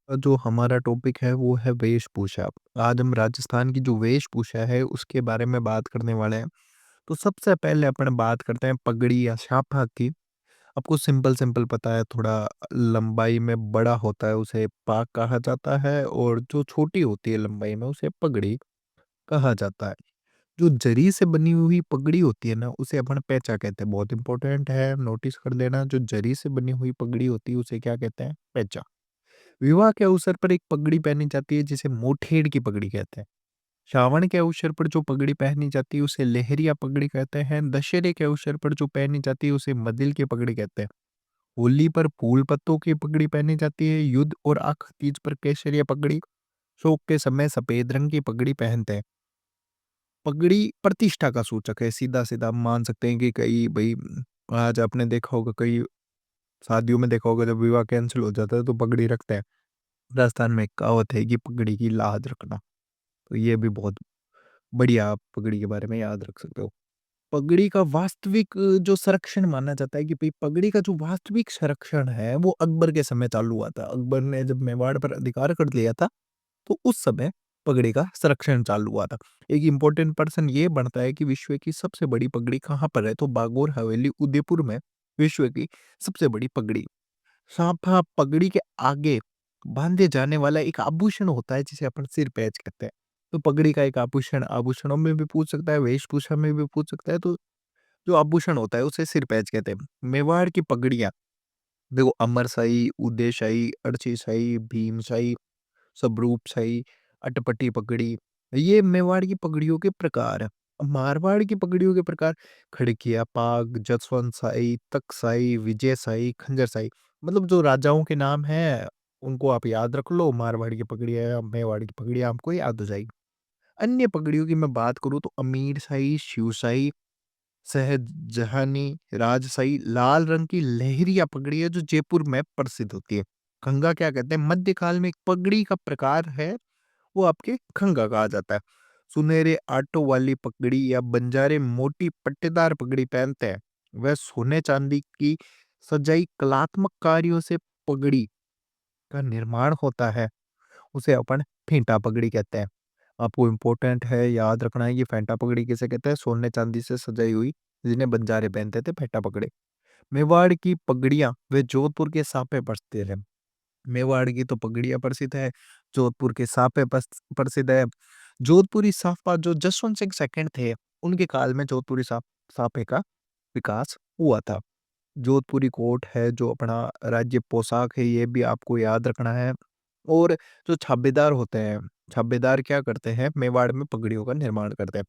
जो हमारा टॉपिक है वो है वेशभूषा। आज हम राजस्थान की जो वेशभूषा है उसके बारे में बात करने वाले हैं। तो सबसे पहले अपन बात करते हैं पगड़ी या साफा की। आपको सिंपल सिंपल पता है, थोड़ा लंबाई में बड़ा होता है उसे पाग कहा जाता है, और जो छोटी होती है लंबाई में उसे पगड़ी कहा जाता है। जो जरी से बनी हुई पगड़ी होती है ना, उसे अपन पैचा कहते हैं। बहुत इंपॉर्टेंट है, नोटिस कर लेना। जो जरी से बनी हुई पगड़ी होती है उसे क्या कहते हैं? पैचा। विवाह के अवसर पर एक पगड़ी पहनी जाती है जिसे मोठेड़ की पगड़ी कहते हैं। श्रावण के अवसर पर जो पगड़ी पहनी जाती है उसे लहरिया पगड़ी कहते हैं। दशहरे के अवसर पर जो पहनी जाती है उसे मदिल की पगड़ी कहते हैं। होली पर फूल पत्तों की पगड़ी पहनी जाती है। युद्ध और आख तीज पर केसरिया पगड़ी। शोक के समय सफेद रंग की पगड़ी पहनते हैं। पगड़ी प्रतिष्ठा का सूचक है। सीधा सीधा हम मान सकते हैं कि कई भाई, आज आपने देखा होगा, कई शादियों में देखा होगा, जब विवाह कैंसिल हो जाता है तो पगड़ी रखते हैं। राजस्थान में एक कहावत है कि पगड़ी की लाज रखना। तो ये भी बहुत बढ़िया, आप पगड़ी के बारे में याद रख सकते हो। पगड़ी का वास्तविक जो संरक्षण माना जाता है कि भई पगड़ी का जो वास्तविक संरक्षण है वो अकबर के समय चालू हुआ था। अकबर ने जब मेवाड़ पर अधिकार कर लिया था, तो उस समय पगड़ी का संरक्षण चालू हुआ था। एक इम्पोर्टेंट पर्सन ये बनता है कि विश्व की सबसे बड़ी पगड़ी कहाँ पर है? तो बागोर हवेली उदयपुर में विश्व की सबसे बड़ी पगड़ी। साफा पगड़ी के आगे बांधे जाने वाला एक आभूषण होता है जिसे अपन सिर पैच कहते हैं। तो पगड़ी का एक आभूषण आभूषणों में भी पूछ सकता है, वेशभूषा में भी पूछ सकता है। तो जो आभूषण होता है उसे सिर पैच कहते हैं। मेवाड़ की पगड़ियाँ देखो, अमरशाही, उदयशाही, अड़छीशाही, भीमशाही, सबरूपशाही, अटपटी पगड़ी, ये मेवाड़ की पगड़ियों के प्रकार हैं। अब मारवाड़ की पगड़ियों के प्रकार खड़किया, पाग, जसवंत शाही, तकशाही, विजयशाही, खंजर शाही। मतलब जो राजाओं के नाम हैं उनको आप याद रख लो। मारवाड़ की पगड़ियाँ या मेवाड़ की पगड़ियाँ आपको याद हो जाएगी। अन्य पगड़ियों की मैं बात करूँ तो अमीर शाही, शिवशाही, सहजहानी, राजशाही, लाल रंग की लहरिया पगड़ी है जो जयपुर में प्रसिद्ध होती है। खंगा क्या कहते हैं? मध्यकाल में एक पगड़ी का प्रकार है, वो आपके खंगा कहा जाता है। सुनहरे आटों वाली पगड़ी या बंजारे मोटी पट्टेदार पगड़ी पहनते हैं। वह सोने चांदी की सजाई कलात्मक कार्यों से पगड़ी का निर्माण होता है, उसे अपन फेंटा पगड़ी कहते हैं। आपको इम्पोर्टेंट है, याद रखना है, ये फेंटा पगड़ी किसे कहते हैं? सोने चांदी से सजाई हुई, जिन्हें बंजारे पहनते थे, फेंटा पगड़ी। मेवाड़ की पगड़ियां वे जोधपुर के सापे प्रसिद्ध है। मेवाड़ की तो पगड़ियाँ प्रसिद्ध है, जोधपुर के सापे प्रसिद्ध है। जोधपुरी साफा जो जसवंत सिंह सेकंड थे, उनके काल में जोधपुरी साफे का विकास हुआ था। जोधपुरी कोट है जो अपना राज्य पोशाक है, ये भी आपको याद रखना है। और जो छाबेदार होते हैं, छाबेदार क्या करते हैं? मेवाड़ में पगड़ियों का निर्माण करते हैं।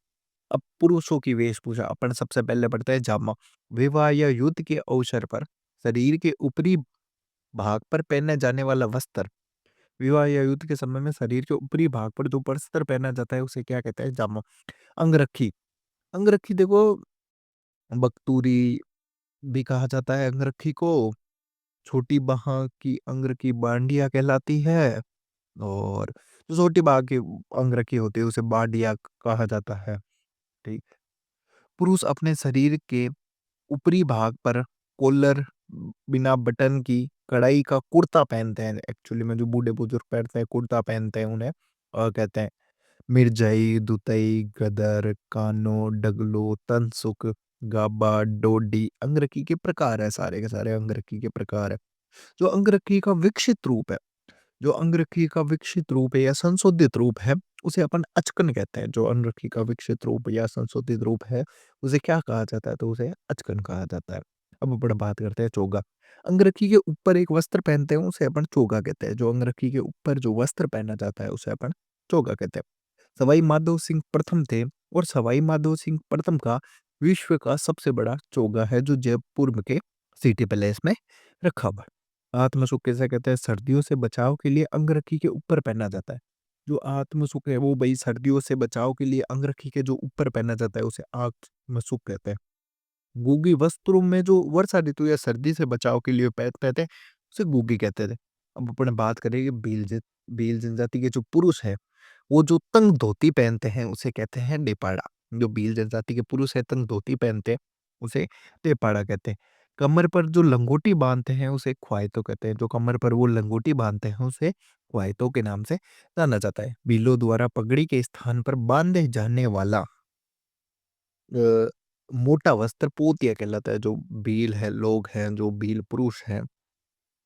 अब पुरुषों की वेशभूषा अपन सबसे पहले पढ़ते हैं जामा। विवाह या युद्ध के अवसर पर शरीर के ऊपरी भाग पर पहने जाने वाला वस्त्र। विवाह या युद्ध के समय में शरीर के ऊपरी भाग पर जो वस्त्र पहना जाता है उसे क्या कहते हैं? जामा। अंगरखी, अंगरखी देखो, बख्तूरी भी कहा जाता है अंगरखी को। छोटी बाह की अंगरखी बांडिया कहलाती है। और जो छोटी बाह की अंगरखी होती है उसे बांडिया कहा जाता है। ठीक। पुरुष अपने शरीर के ऊपरी भाग पर कॉलर, बिना बटन की कढ़ाई का कुर्ता पहनते हैं। एक्चुअली में जो बूढ़े बुजुर्ग पहनते हैं कुर्ता पहनते हैं उन्हें और कहते हैं मिर्जाई, दुतई, गदर, कानो, डगलो, तनसुक, गाबा, डोडी। अंगरखी के प्रकार है, सारे के सारे अंगरखी के प्रकार है। जो अंगरखी का विकसित रूप है, जो अंगरखी का विकसित रूप है या संशोधित रूप है, उसे अपन अचकन कहते हैं। जो अंगरखी का विकसित रूप या संशोधित रूप है, उसे क्या कहा जाता है? तो उसे अचकन कहा जाता है। अब अपन बात करते हैं चोगा। अंगरखी के ऊपर एक वस्त्र पहनते हैं, उसे अपन चोगा कहते हैं। जो अंगरखी के ऊपर जो वस्त्र पहना जाता है उसे अपन चोगा कहते हैं। सवाई माधो सिंह प्रथम थे, और सवाई माधो सिंह प्रथम का विश्व का सबसे बड़ा चोगा है जो जयपुर के सिटी पैलेस में रखा हुआ है। आत्मसुख किसे कहते हैं? सर्दियों से बचाव के लिए अंगरखी के ऊपर पहना जाता है। जो आत्मसुख है वो भाई सर्दियों से बचाव के लिए अंगरखी के जो ऊपर पहना जाता है उसे आत्मसुख कहते हैं। गूगी वस्त्रों में जो वर्षा ऋतु या सर्दी से बचाव के लिए पहनते हैं उसे गूगी कहते थे। अब अपन बात करेंगे भील जनजाति के जो पुरुष है, वो जो तंग धोती पहनते हैं उसे कहते हैं डेपाड़ा। जो भील जनजाति के पुरुष है तंग धोती पहनते हैं उसे डेपाड़ा कहते हैं। कमर पर जो लंगोटी बांधते हैं उसे ख्वाइतो कहते हैं। जो कमर पर वो लंगोटी बांधते हैं उसे वायतों के नाम से जाना जाता है। भीलों द्वारा पगड़ी के स्थान पर बांधे जाने वाला अ, मोटा वस्त्र पोतिया कहलाता है। जो भील है, लोग हैं, जो भील पुरुष हैं,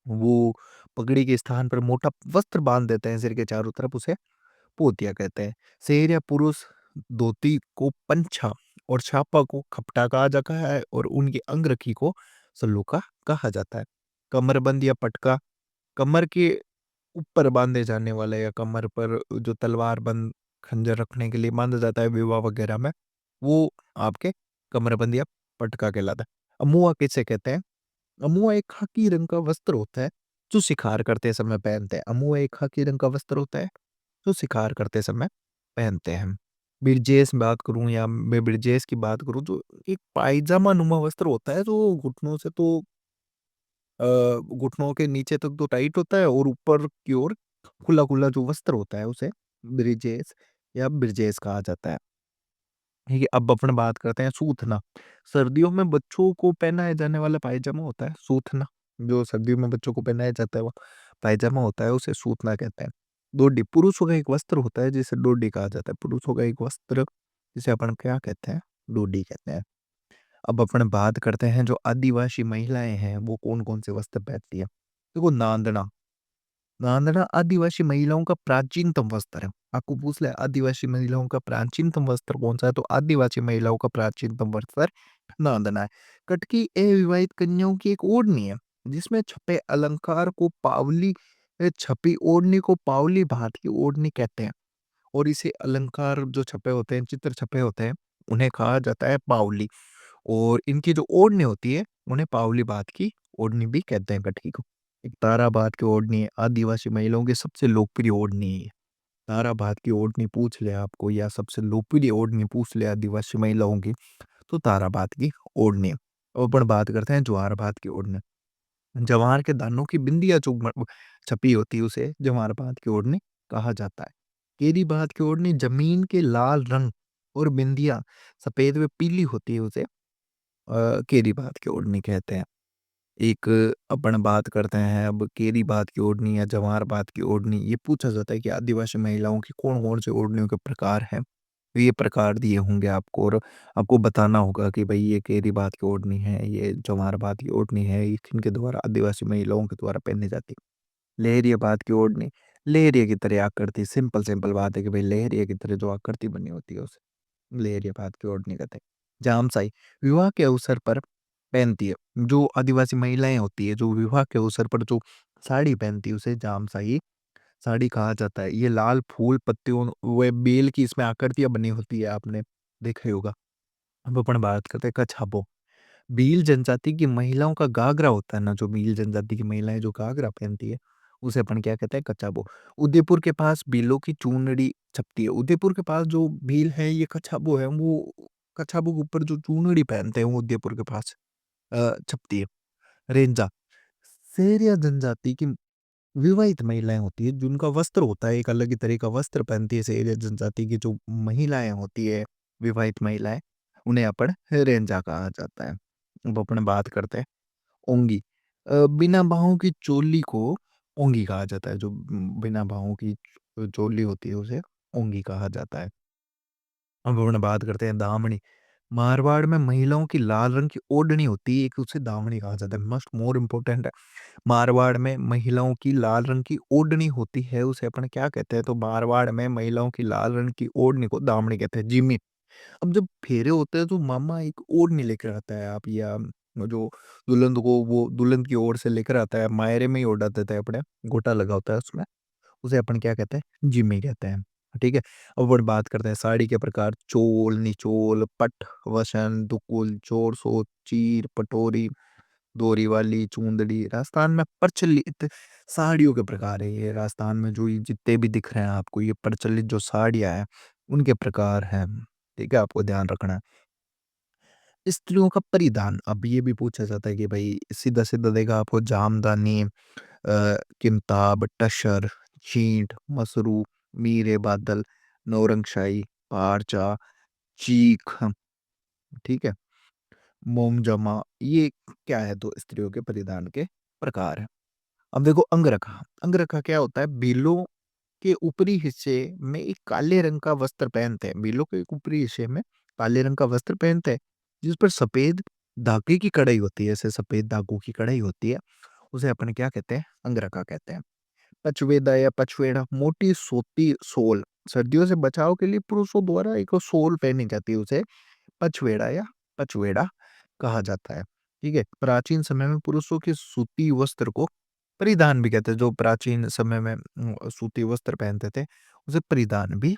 वो पगड़ी के स्थान पर मोटा वस्त्र बांध देते हैं सिर के चारों तरफ, उसे पोतिया कहते हैं। शेर या पुरुष धोती को पंछा और छापा को खपटा कहा जाता है और उनकी अंगरखी को सल्लूका कहा जाता है। कमरबंद या पटका कमर के ऊपर बांधे जाने वाला या कमर पर जो तलवार बंद खंजर रखने के लिए बांधा जाता है विवाह वगैरह में, वो आपके कमरबंद या पटका कहलाता है। अमुआ किसे कहते हैं? अमुआ एक खाकी रंग का वस्त्र होता है जो शिकार करते समय पहनते हैं। अमुआ एक खाकी रंग का वस्त्र होता है जो शिकार करते समय पहनते हैं। बिरजेस बात करूं या मैं बिरजेस की बात करूं, जो एक पायजामा नुमा वस्त्र होता है जो घुटनों से तो अ, घुटनों के नीचे तक तो टाइट होता है और ऊपर की ओर खुला-खुला जो वस्त्र होता है उसे ब्रीजेस या ब्रजेस कहा जाता है। ठीक है, अब अपन बात करते हैं सूथना। सर्दियों में बच्चों को पहनाया जाने वाला पायजामा होता है सूथना। जो सर्दियों में बच्चों को पहनाया जाता है वो पायजामा होता है, उसे सूथना कहते हैं। डोडी पुरुषों का एक वस्त्र होता है जिसे डोडी कहा जाता है। पुरुषों का एक वस्त्र जिसे अपन क्या कहते हैं? डोडी कहते हैं। अब अपन बात करते हैं जो आदिवासी महिलाएँ हैं, वो कौन-कौन से वस्त्र पहनती हैं। देखो नांदना, नांदना आदिवासी महिलाओं का प्राचीनतम वस्त्र है। आपको पूछ ले आदिवासी महिलाओं का प्राचीनतम वस्त्र कौन-सा है? तो आदिवासी महिलाओं का प्राचीनतम वस्त्र नांदना है। कटकी अविवाहित कन्याओं की एक ओढ़नी है, जिसमें छपे अलंकार को छपी ओढ़नी को पावली भात की ओढ़नी कहते हैं। और इसे अलंकार जो छपे होते हैं, चित्र छपे होते हैं, उन्हें कहा जाता है पावली। और इनकी जो ओढ़नी होती है, उन्हें पावली बात की ओढ़नी भी कहते हैं कटकी को। एक ताराबाद की ओढ़नी है, आदिवासी महिलाओं की सबसे लोकप्रिय ओढ़नी है ये। ताराबाद की ओढ़नी पूछ ले आपको या सबसे लोकप्रिय ओढ़नी पूछ ले आदिवासी महिलाओं की, तो ताराबाद की ओढ़नी है। अब अपन बात करते हैं ज्वारभात की ओढ़नी। जवार के दानों की बिंदिया जो छपी होती है उसे जवारभात की ओढ़नी कहा जाता है। केरी बात की ओढ़नी जमीन के लाल रंग और बिंदिया सफेद व पीली होती है, उसे केरी बात की ओढ़नी कहते हैं। एक अपन बात करते हैं अब केरी बात की ओढ़नी या जवार बात की ओढ़नी। ये पूछा जाता है कि आदिवासी महिलाओं की कौन-कौन से ओढ़नियों के प्रकार हैं। तो ये प्रकार दिए होंगे आपको और आपको बताना होगा कि भई ये केरी बात की ओढ़नी है, ये जवार बात की ओढ़नी है, ये किनके द्वारा आदिवासी महिलाओं के द्वारा पहनी जाती है। लहरिया बात की ओढ़नी, लहरिया की तरह आकृति सिंपल-सिंपल बात है कि भई लहरिया की तरह जो आकृति बनी होती है उसे लहरिया बात की ओढ़नी कहते हैं। जामसाई विवाह के अवसर पर पहनती है। जो आदिवासी महिलाएँ होती है, जो विवाह के अवसर पर जो साड़ी पहनती है, उसे जामसाई साड़ी कहा जाता है। ये लाल फूल, पत्तियों व बेल की इसमें आकृतियाँ बनी होती है, आपने देखा ही होगा। अब अपन बात करते हैं कछाबो। भील जनजाति की महिलाओं का घाघरा होता है ना, जो भील जनजाति की महिलाएँ जो घाघरा पहनती है, उसे अपन क्या कहते हैं? कछाबो। उदयपुर के पास भीलों की चुनरी छपती है। उदयपुर के पास जो भील है, ये कछाबो है, वो कछाबो के ऊपर जो चुनरी पहनते हैं, वो उदयपुर के पास छपती है। रेंजा, सेरिया जनजाति की विवाहित महिलाएँ होती हैं, जिनका वस्त्र होता है, एक अलग ही तरह का वस्त्र पहनती है सेरिया जनजाति की जो महिलाएँ होती है, विवाहित महिलाएँ, उन्हें अपन रेंजा कहा जाता है। अब अपन बात करते हैं ओंगी। बिना बाहों की चोली को ओंगी कहा जाता है, जो बिना बाहों की चोली होती है, उसे ओंगी कहा जाता है। अब अपन बात करते हैं दामनी। मारवाड़ में महिलाओं की लाल रंग की ओढ़नी होती है, एक उसे दामनी कहा जाता है। मस्ट मोर इम्पोर्टेंट है। मारवाड़ में महिलाओं की लाल रंग की ओढ़नी होती है, उसे अपन क्या कहते हैं? तो मारवाड़ में महिलाओं की लाल रंग की ओढ़नी को दामनी कहते हैं। जिमी, अब जब फेरे होते हैं तो मामा एक ओढ़नी लेकर आता है, आप या जो दुल्हन को वो दुल्हन की ओर से लेकर आता है, मायरे में ही ओढ़ा देता है अपने, गोटा लगा होता है उसमें, उसे अपन क्या कहते हैं? जिमी कहते हैं। ठीक है? अब अपन बात करते हैं साड़ी के प्रकार चोल, निचोल, पट, वसन, दुकुल, चोरसो, चीर, पटोरी, दोरी वाली, चूंदड़ी। राजस्थान में प्रचलित साड़ियों के प्रकार है ये। राजस्थान में जो ये जितने भी दिख रहे हैं आपको ये प्रचलित जो साड़ियाँ हैं, उनके प्रकार हैं। ठीक है? आपको ध्यान रखना है। स्त्रियों का परिधान, अब ये भी पूछा जाता है कि भई सीधा-सीधा देखा आपको जामदानी, किमताब, टसर, छींट, मसरू, मीरे बादल, नौरंगशाही, पारचा, चीख, ठीक है? मोमजमा, ये क्या है? तो स्त्रियों के परिधान के प्रकार हैं। अब देखो अंगरखा, अंगरखा क्या होता है? बीलों के ऊपरी हिस्से में एक काले रंग का वस्त्र पहनते हैं। बीलों के एक ऊपरी हिस्से में काले रंग का वस्त्र पहनते हैं, जिस पर सफ़ेद धागे की कढ़ाई होती है, ऐसे सफ़ेद धागों की कढ़ाई होती है। उसे अपन क्या कहते हैं? अंगरखा कहते हैं। पचवेदा या पचवेड़ा, मोटी सूती सोल, सर्दियों से बचाव के लिए पुरुषों द्वारा एक सोल पहनी जाती है, उसे पचवेड़ा या पचवेड़ा कहा जाता है। ठीक है? प्राचीन समय में पुरुषों के सूती वस्त्र को परिधान भी कहते हैं, जो प्राचीन समय में सूती वस्त्र पहनते थे, उसे परिधान भी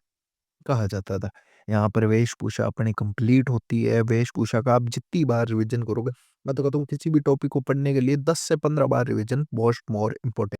कहा जाता था। यहाँ पर वेशभूषा अपनी कंप्लीट होती है। वेशभूषा का आप जितनी बार रिवीजन करोगे, मैं तो कहता हूँ किसी भी टॉपिक को पढ़ने के लिए 10 से 15 बार रिवीजन बहुत मोर इम्पोर्टेंट